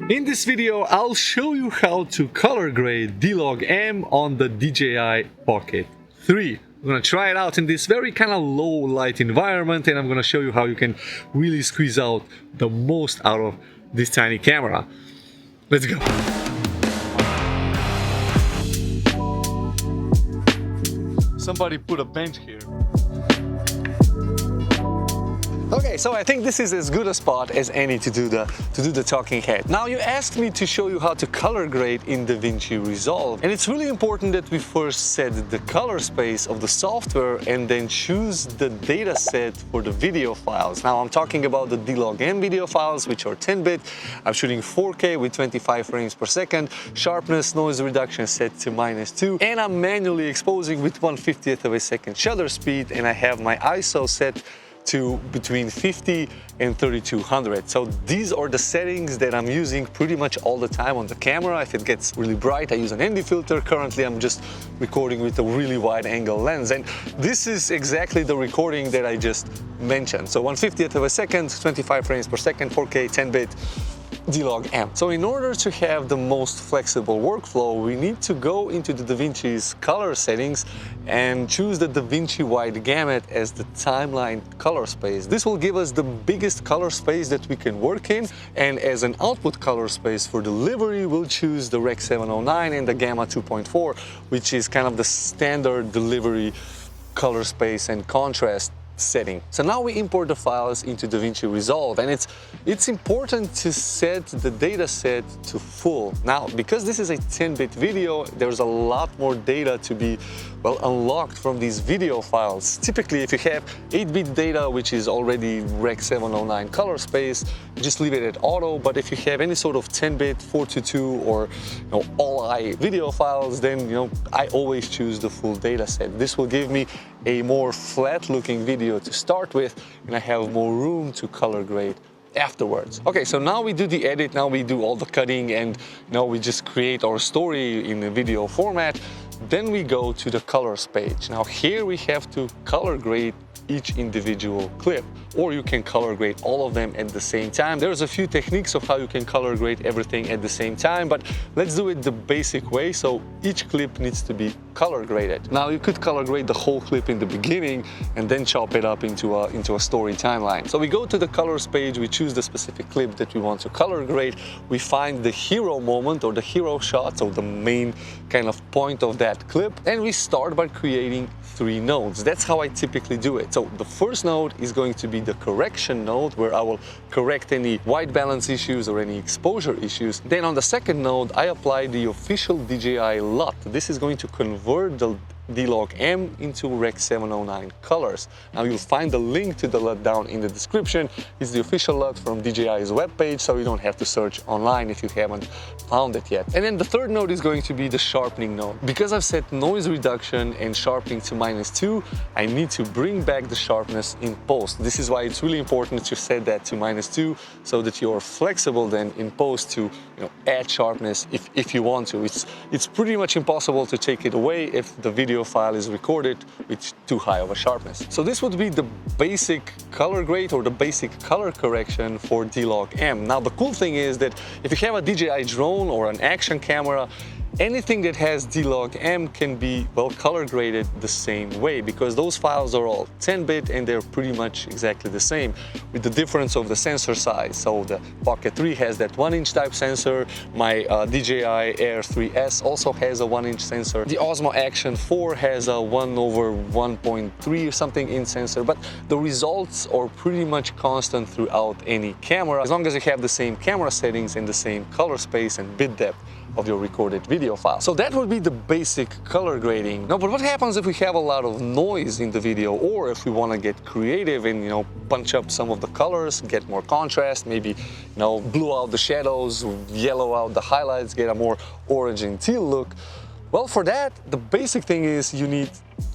In this video, I'll show you how to color grade logM on the DJI Pocket 3. I'm gonna try it out in this very kind of low light environment, and I'm gonna show you how you can really squeeze out the most out of this tiny camera. Let's go. Somebody put a bench here. Okay, so I think this is as good a spot as any to do the talking head. Now, you asked me to show you how to color grade in Davinci Resolve, and it's really important that we first set the color space of the software and then choose the data set for the video files. Now, I'm talking about the logM video files, which are 10-bit. I'm shooting 4K with 25 frames per second, sharpness, noise reduction set to -2, and I'm manually exposing with 1/50th of a second shutter speed, and I have my ISO set to between 50 and 3200. So these are the settings that I'm using pretty much all the time on the camera. If it gets really bright, I use an ND filter. Currently, I'm just recording with a really wide angle lens. And this is exactly the recording that I just mentioned. So 1/50th of a second, 25 frames per second, 4K, 10-bit, logM. So in order to have the most flexible workflow, we need to go into the Davinci's color settings and choose the Davinci wide gamut as the timeline color space. This will give us the biggest color space that we can work in, and as an output color space for delivery, we'll choose the Rec 709 and the Gamma 2.4, which is kind of the standard delivery color space and contrast setting. So now we import the files into Davinci Resolve, and it's important to set the data set to full. Now, because this is a 10-bit video, there's a lot more data to be, well, unlocked from these video files. Typically, if you have 8-bit data, which is already Rec 709 color space, just leave it at auto. But if you have any sort of 10-bit, 422, or all-I video files, then I always choose the full data set. This will give me a more flat-looking video to start with, and I have more room to color grade afterwards. Okay, so now we do the edit, now we do all the cutting, and now we just create our story in a video format. Then we go to the colors page. Now here we have to color grade each individual clip, or you can color grade all of them at the same time. There's a few techniques of how you can color grade everything at the same time, but let's do it the basic way. So each clip needs to be color graded. Now you could color grade the whole clip in the beginning and then chop it up into a story timeline. So we go to the colors page, we choose the specific clip that we want to color grade, we find the hero moment or the hero shot, so the main kind of point of that clip, and we start by creating 3 nodes. That's how I typically do it. So the first node is going to be the correction node, where I will correct any white balance issues or any exposure issues. Then on the second node, I apply the official DJI LUT. This is going to convert the logM into Rec 709 colors. Now you'll find the link to the LUT down in the description. It's the official LUT from DJI's webpage, so you don't have to search online if you haven't found it yet. And then the third node is going to be the sharpening node. Because I've set noise reduction and sharpening to -2, I need to bring back the sharpness in post. This is why it's really important to set that to -2 so that you're flexible then in post to add sharpness if you want to. It's pretty much impossible to take it away if the video file is recorded with too high of a sharpness. So this would be the basic color grade or the basic color correction for logM. Now the cool thing is that if you have a DJI drone or an action camera, anything that has logM can be, well, color graded the same way, because those files are all 10-bit and they're pretty much exactly the same, with the difference of the sensor size. So the Pocket 3 has that 1-inch type sensor, my DJI Air 3S also has a 1-inch sensor, the Osmo Action 4 has a 1/1.3 or something inch sensor, but the results are pretty much constant throughout any camera, as long as you have the same camera settings and the same color space and bit depth of your recorded video file. So that would be the basic color grading. Now, but what happens if we have a lot of noise in the video, or if we want to get creative and punch up some of the colors, get more contrast, maybe blue out the shadows, yellow out the highlights, get a more orange and teal look? Well, for that, the basic thing is you need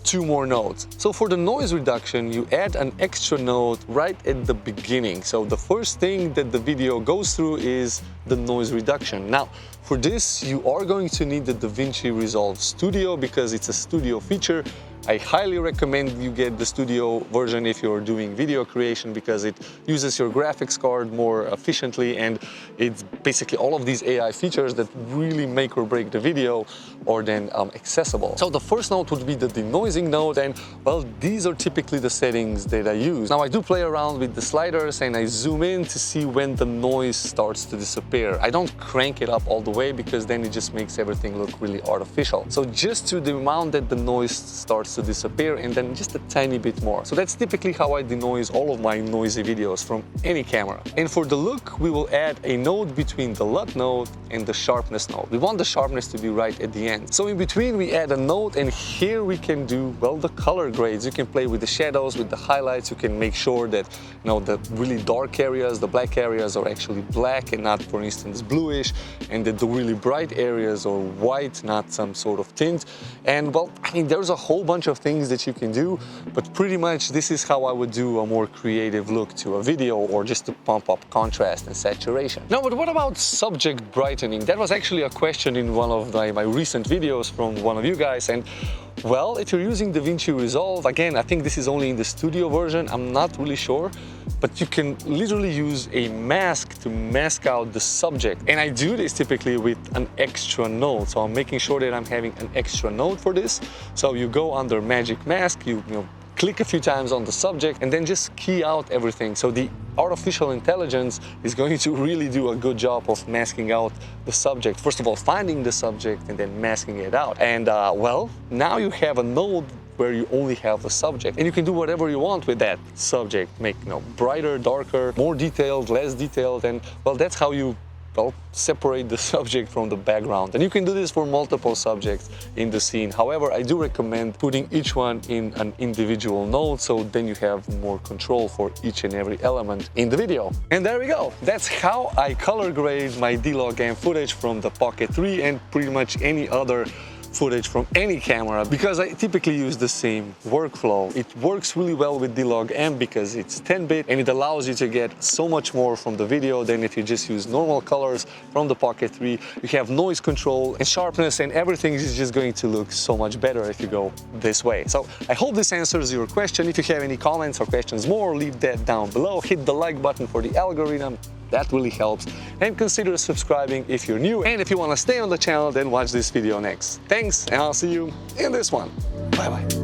2 more nodes. So for the noise reduction, you add an extra node right at the beginning. So the first thing that the video goes through is the noise reduction. Now, for this, you are going to need the Davinci Resolve Studio, because it's a studio feature I highly recommend you get the studio version if you're doing video creation, because it uses your graphics card more efficiently, and it's basically all of these AI features that really make or break the video are then accessible. So the first node would be the denoising node, and well, these are typically the settings that I use. Now I do play around with the sliders and I zoom in to see when the noise starts to disappear. I don't crank it up all the way because then it just makes everything look really artificial. So just to the amount that the noise starts to disappear, and then just a tiny bit more. So that's typically how I denoise all of my noisy videos from any camera. And for the look, we will add a node between the LUT node and the sharpness node. We want the sharpness to be right at the end. So in between we add a node, and here we can do, well, the color grades. You can play with the shadows, with the highlights. You can make sure that, you know, the really dark areas, the black areas are actually black and not, for instance, bluish, and that the really bright areas are white, not some sort of tint. And well, I mean, there's a whole bunch of things that you can do, but pretty much this is how I would do a more creative look to a video, or just to pump up contrast and saturation. Now, but what about subject brightening? That was actually a question in one of my recent videos from one of you guys, and well, if you're using DaVinci Resolve, again, I think this is only in the studio version, I'm not really sure, but you can literally use a mask to mask out the subject. And I do this typically with an extra node. So I'm making sure that I'm having an extra node for this. So you go under Magic Mask, you click a few times on the subject, and then just key out everything. So the artificial intelligence is going to really do a good job of masking out the subject. First of all, finding the subject and then masking it out. And well, now you have a node where you only have the subject, and you can do whatever you want with that subject. Make, brighter, darker, more detailed, less detailed, and well, that's how you separate the subject from the background. And you can do this for multiple subjects in the scene. However, I do recommend putting each one in an individual node, so then you have more control for each and every element in the video. And there we go. That's how I color grade my logM footage from the Pocket 3 and pretty much any other footage from any camera, because I typically use the same workflow. It works really well with logM because it's 10-bit and it allows you to get so much more from the video than if you just use normal colors from the Pocket 3. You have noise control and sharpness, and everything is just going to look so much better if you go this way. So I hope this answers your question. If you have any comments or questions more, leave that down below. Hit the like button for the algorithm. That really helps. And consider subscribing if you're new. And if you want to stay on the channel, then watch this video next. Thanks, and I'll see you in this one. Bye-bye.